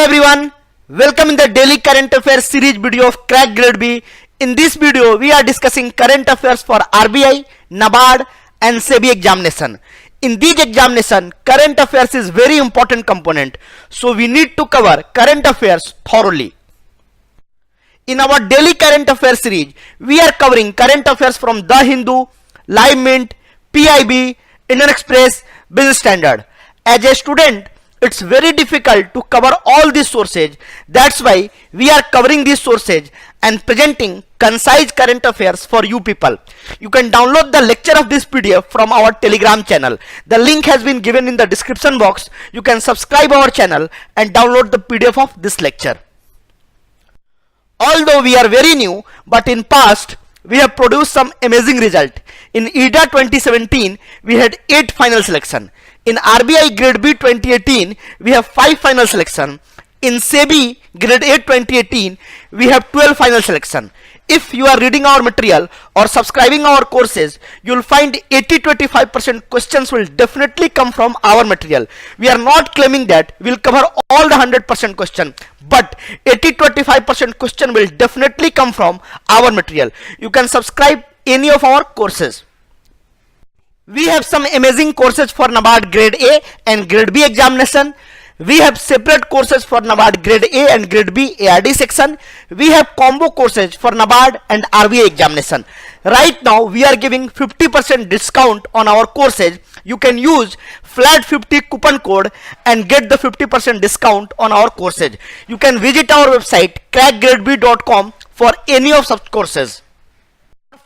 everyone, welcome in the daily current affairs series video of Crack Grade B. In this video, we are discussing current affairs for RBI, NABARD and SEBI examination. In these examination, current affairs is very important component. So we need to cover current affairs thoroughly. In our daily current affairs series, we are covering current affairs from The Hindu, Livemint PIB, Indian Express, Business Standard. As a student, it's very difficult to cover all these sources. That's why we are covering these sources and presenting concise current affairs for you people. You can download the lecture of this PDF from our Telegram channel. The link has been given in the description box. You can subscribe our channel and download the PDF of this lecture. Although we are very new, but in past we have produced some amazing result. In EDA 2017, we had 8 final selection. In RBI Grade B 2018, we have 5 final selection. In SEBI Grade A 2018, we have 12 final selection. If you are reading our material or subscribing our courses, you will find 80-85% questions will definitely come from our material. We are not claiming that we will cover all the 100% question, but 80-85% question will definitely come from our material. You can subscribe any of our courses. We have some amazing courses for NABARD Grade A and Grade B examination. We have separate courses for NABARD Grade A and Grade B ARD section. We have combo courses for NABARD and RBI examination. Right now we are giving 50% discount on our courses. You can use flat 50 coupon code and get the 50% discount on our courses. You can visit our website crackgradeb.com for any of such courses.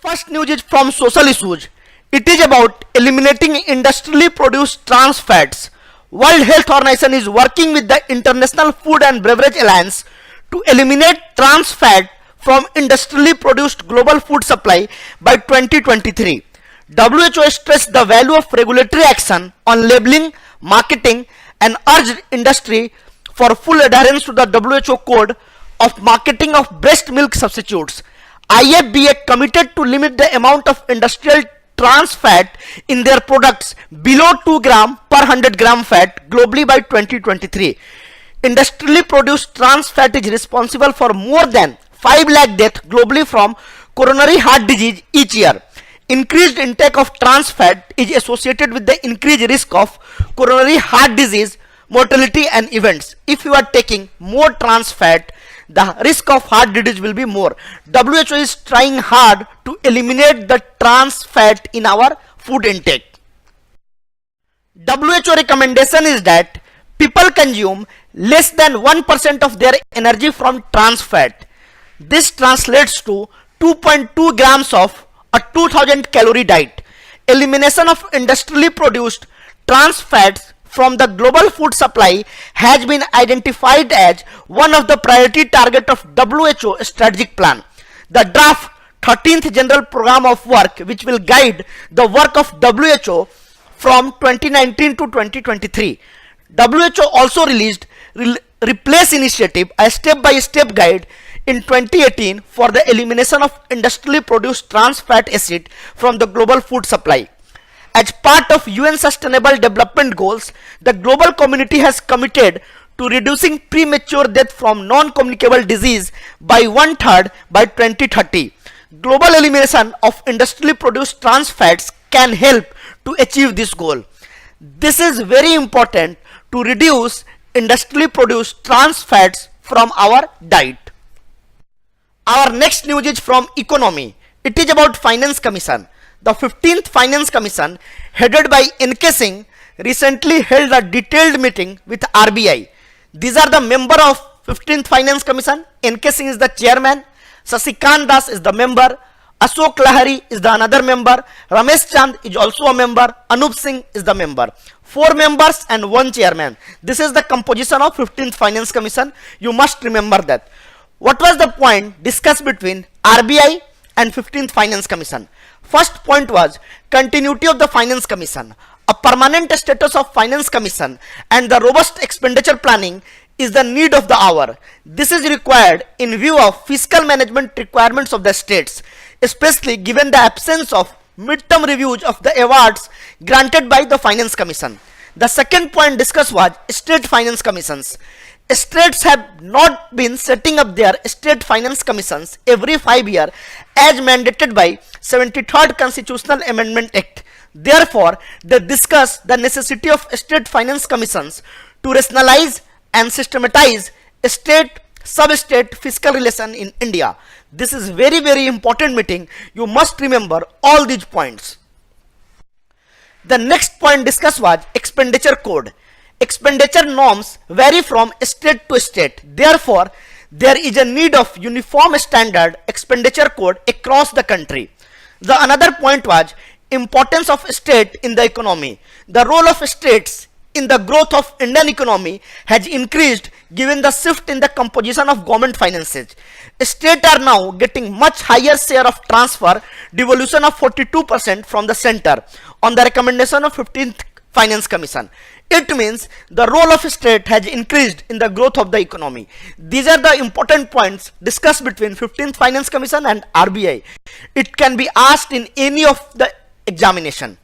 First news is from social issues. It is about eliminating industrially produced trans fats. World Health Organization is working with the International Food and Beverage Alliance to eliminate trans fat from industrially produced global food supply by 2023. WHO stressed the value of regulatory action on labeling, marketing and urged industry for full adherence to the WHO code of marketing of breast milk substitutes. IFBA committed to limit the amount of industrial trans fat in their products below 2 gram per 100 gram fat globally by 2023. Industrially produced trans fat is responsible for more than 5 lakh deaths globally from coronary heart disease each year. Increased intake of trans fat is associated with the increased risk of coronary heart disease, mortality and events. If you are taking more trans fat, the risk of heart disease will be more. WHO is trying hard to eliminate the trans fat in our food intake. WHO recommendation is that people consume less than 1% of their energy from trans fat. This translates to 2.2 grams of a 2000 calorie diet. Elimination of industrially produced trans fats from the global food supply has been identified as one of the priority target of WHO strategic plan. The draft 13th General Program of Work, which will guide the work of WHO from 2019 to 2023. WHO also released Replace Initiative, a step-by-step guide in 2018 for the elimination of industrially produced trans fat acid from the global food supply. As part of UN Sustainable Development Goals, the global community has committed to reducing premature death from non-communicable disease by 1/3 by 2030. Global elimination of industrially produced trans fats can help to achieve this goal. This is very important to reduce industrially produced trans fats from our diet. Our next news is from economy. It is about Finance Commission. The 15th Finance Commission, headed by NK Singh, recently held a detailed meeting with RBI. These are the members of 15th Finance Commission. NK Singh is the chairman, Sasikant Das is the member, Ashok Lahari is the another member, Ramesh Chand is also a member, Anup Singh is the member. 4 members and 1 chairman. This is the composition of 15th Finance Commission. You must remember that. What was the point discussed between RBI and 15th Finance Commission? First point was continuity of the Finance Commission. A permanent status of Finance Commission and the robust expenditure planning is the need of the hour. This is required in view of fiscal management requirements of the states, especially given the absence of midterm reviews of the awards granted by the Finance Commission. The second point discussed was state finance commissions. States have not been setting up their state finance commissions every 5 years as mandated by 73rd Constitutional Amendment Act. Therefore, they discuss the necessity of state finance commissions to rationalize and systematize state sub-state fiscal relation in India. This is very important meeting. You must remember all these points. The next point discussed was Expenditure Code. Expenditure norms vary from state to state. Therefore, there is a need of uniform standard expenditure code across the country. The another point was importance of state in the economy. The role of states in the growth of Indian economy has increased given the shift in the composition of government finances. States are now getting much higher share of transfer, devolution of 42% from the center on the recommendation of 15th Finance Commission. It means the role of state has increased in the growth of the economy. These are the important points discussed between 15th Finance Commission and RBI. It can be asked in any of the examination.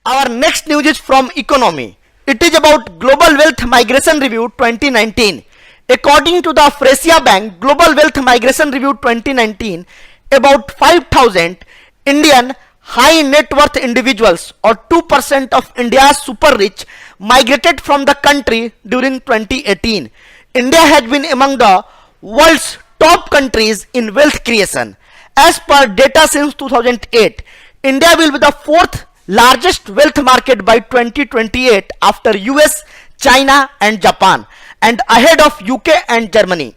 Our next news is from economy. It is about Global Wealth Migration Review 2019. According to the Pesticide Ban Global Wealth Migration Review 2019, about 5,000 Indian high net worth individuals or 2% of India's super rich migrated from the country during 2018. India has been among the world's top countries in wealth creation. As per data since 2008, India will be the fourth largest wealth market by 2028 after US, China and Japan, and ahead of UK and Germany.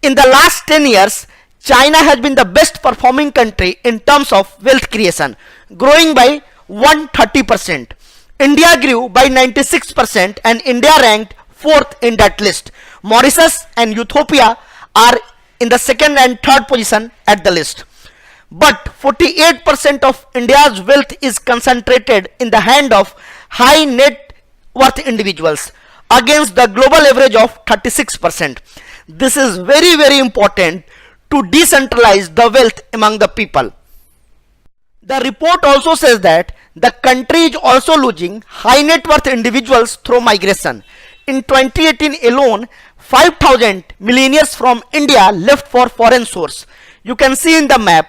In the last 10 years, China has been the best performing country in terms of wealth creation, growing by 130%. India grew by 96% and India ranked 4th in that list. Mauritius and Ethiopia are in the 2nd and 3rd position at the list. But 48% of India's wealth is concentrated in the hand of high net worth individuals against the global average of 36%. This is very important to decentralize the wealth among the people. The report also says that the country is also losing high net worth individuals through migration. In 2018 alone, 5,000 millionaires from India left for foreign source. You can see in the map,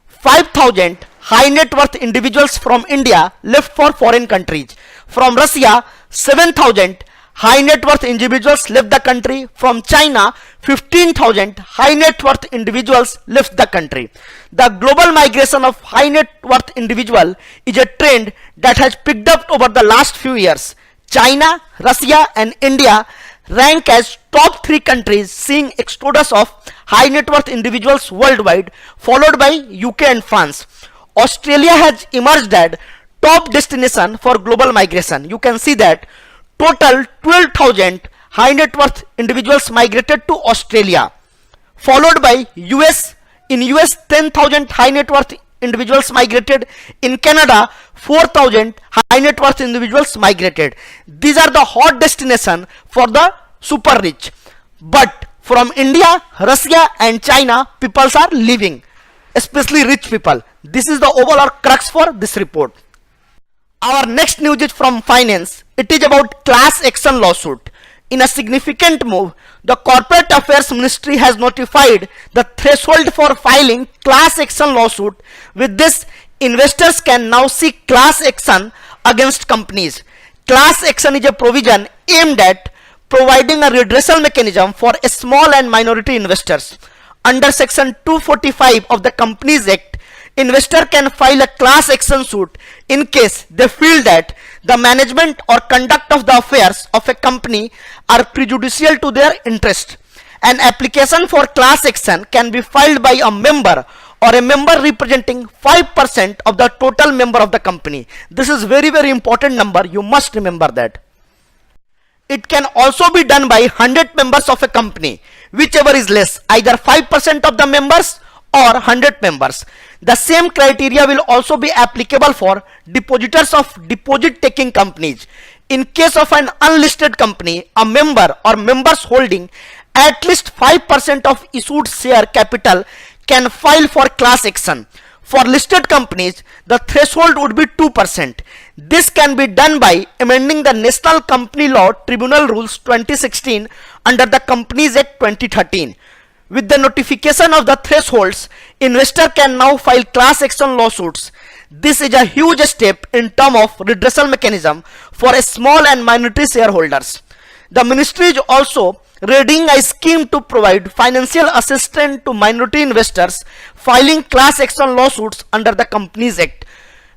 5,000 high net worth individuals from India left for foreign countries. From Russia, 7,000 high net worth individuals left the country. From China, 15,000 high net worth individuals left the country. The global migration of high net worth individual is a trend that has picked up over the last few years. China, Russia and India rank as top 3 countries seeing exodus of high net worth individuals worldwide, followed by UK and France. Australia has emerged as top destination for global migration. You can see that total 12,000 high net worth individuals migrated to Australia, followed by US. In US, 10,000 high net worth individuals migrated. In Canada, 4,000 high net worth individuals migrated. These are the hot destination for the super rich. But from India, Russia and China, people are leaving, especially rich people. This is the overall crux for this report. Our next news is from finance. It is about class action lawsuit. In a significant move, the Corporate Affairs Ministry has notified the threshold for filing class action lawsuit. With this, investors can now seek class action against companies. Class action is a provision aimed at providing a redressal mechanism for small and minority investors. Under section 245 of the Companies Act, investor can file a class action suit in case they feel that the management or conduct of the affairs of a company are prejudicial to their interest. An application for class action can be filed by a member or a member representing 5% of the total member of the company. This is very important number. You must remember that. It can also be done by 100 members of a company, whichever is less, either 5% of the members or 100 members. The same criteria will also be applicable for depositors of deposit taking companies. In case of an unlisted company, a member or members holding at least 5% of issued share capital can file for class action. For listed companies, the threshold would be 2%. This can be done by amending the National Company Law Tribunal Rules 2016 under the Companies Act 2013. With the notification of the thresholds, investor can now file class action lawsuits. This is a huge step in terms of redressal mechanism for a small and minority shareholders. The ministry is also readying a scheme to provide financial assistance to minority investors filing class action lawsuits under the Companies Act.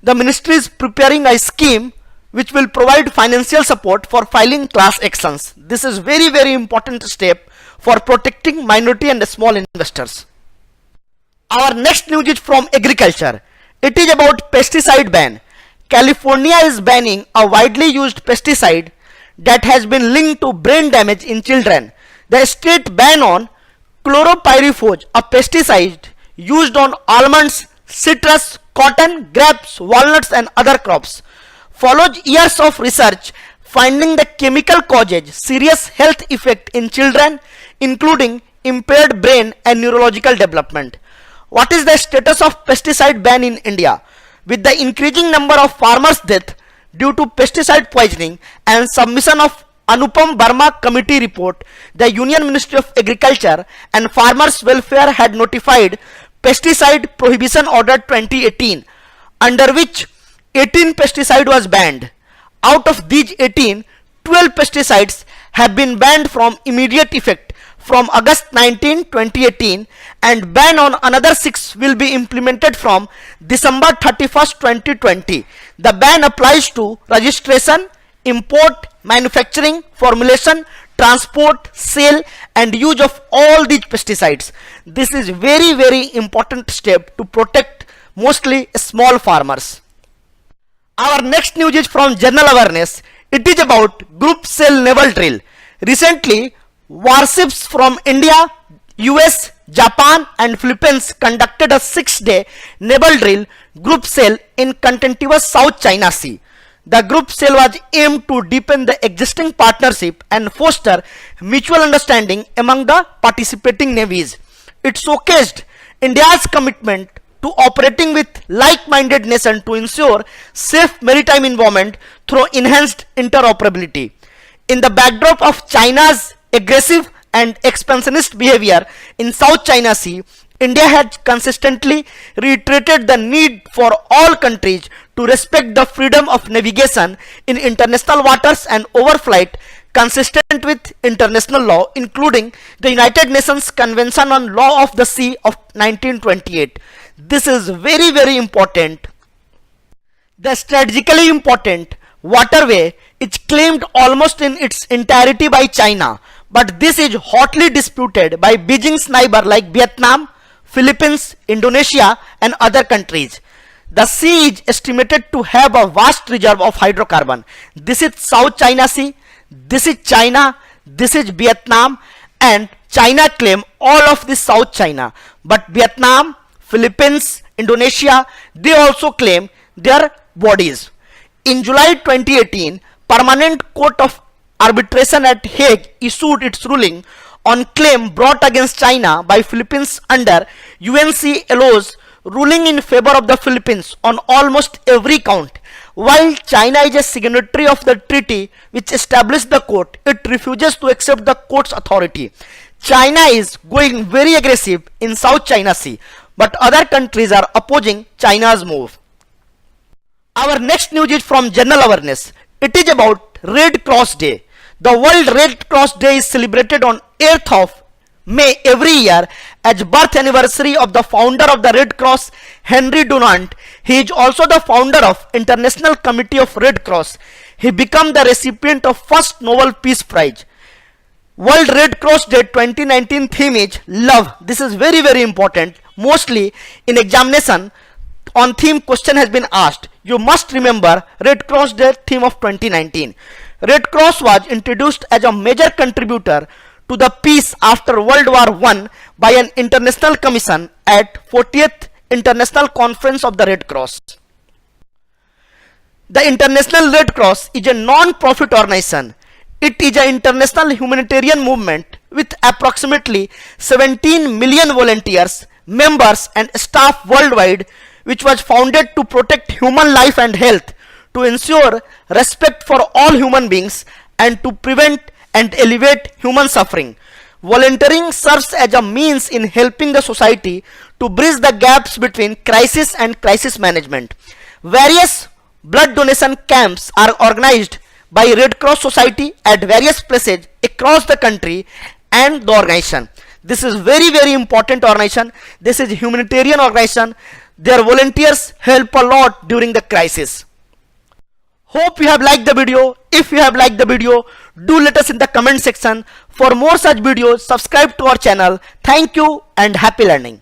The ministry is preparing a scheme which will provide financial support for filing class actions. This is very important step for protecting minority and small investors. Our next news is from agriculture. It is about pesticide ban. California is banning a widely used pesticide that has been linked to brain damage in children. The state ban on chlorpyrifos, a pesticide used on almonds, citrus, cotton, grapes, walnuts and other crops, follows years of research finding the chemical causes serious health effect in children, including impaired brain and neurological development. What is the status of pesticide ban in India? With the increasing number of farmers' death due to pesticide poisoning and submission of Anupam Verma committee report, the Union Ministry of Agriculture and Farmers Welfare had notified Pesticide Prohibition Order 2018, under which 18 pesticide was banned. Out of these 18, 12 pesticides have been banned from immediate effect from August 19, 2018, and ban on another 6 will be implemented from December 31st, 2020. The ban applies to registration, import, manufacturing, formulation, transport, sale and use of all these pesticides. This is very important step to protect mostly small farmers. Our next news is from General Awareness. It is about Group Cell Naval Drill. Recently, warships from India, US, Japan and Philippines conducted a 6-day naval drill Group Cell in contiguous South China Sea. The Group Cell was aimed to deepen the existing partnership and foster mutual understanding among the participating navies. It showcased India's commitment to operating with like-minded nations to ensure safe maritime environment through enhanced interoperability. In the backdrop of China's aggressive and expansionist behavior in South China Sea, India has consistently reiterated the need for all countries to respect the freedom of navigation in international waters and overflight consistent with international law, including the United Nations Convention on Law of the Sea of 1928. This is very important. The strategically important waterway is claimed almost in its entirety by China, but this is hotly disputed by Beijing's neighbor like Vietnam, Philippines, Indonesia and other countries. The sea is estimated to have a vast reserve of hydrocarbon. This is South China Sea, this is China, this is Vietnam, and China claim all of this South China. But Vietnam, Philippines, Indonesia, they also claim their bodies. In July 2018, Permanent Court of Arbitration at Hague issued its ruling on claim brought against China by Philippines under UNCLOS, ruling in favor of the Philippines on almost every count. While China is a signatory of the treaty which established the court, it refuses to accept the court's authority. China is going very aggressive in South China Sea, but other countries are opposing China's move. Our next news is from General Awareness. It is about Red Cross Day. The World Red Cross Day is celebrated on 8th of May every year as birth anniversary of the founder of the Red Cross, Henry Dunant. He is also the founder of International Committee of Red Cross. He became the recipient of first Nobel Peace Prize. World Red Cross Day 2019 theme is love. This is very important. Mostly in examination on theme question has been asked. You must remember Red Cross Day theme of 2019. Red Cross was introduced as a major contributor to the peace after World War I by an international commission at 40th International Conference of the Red Cross. The International Red Cross is a non-profit organization. It is an international humanitarian movement with approximately 17 million volunteers, members and staff worldwide, which was founded to protect human life and health, to ensure respect for all human beings, and to prevent and alleviate human suffering. Volunteering serves as a means in helping the society to bridge the gaps between crisis and crisis management. Various blood donation camps are organized by Red Cross Society at various places across the country and the organization. This is very important organization. This is humanitarian organization. Their volunteers help a lot during the crisis. Hope you have liked the video. If you have liked the video, do let us in the comment section. For more such videos, subscribe to our channel. Thank you and happy learning.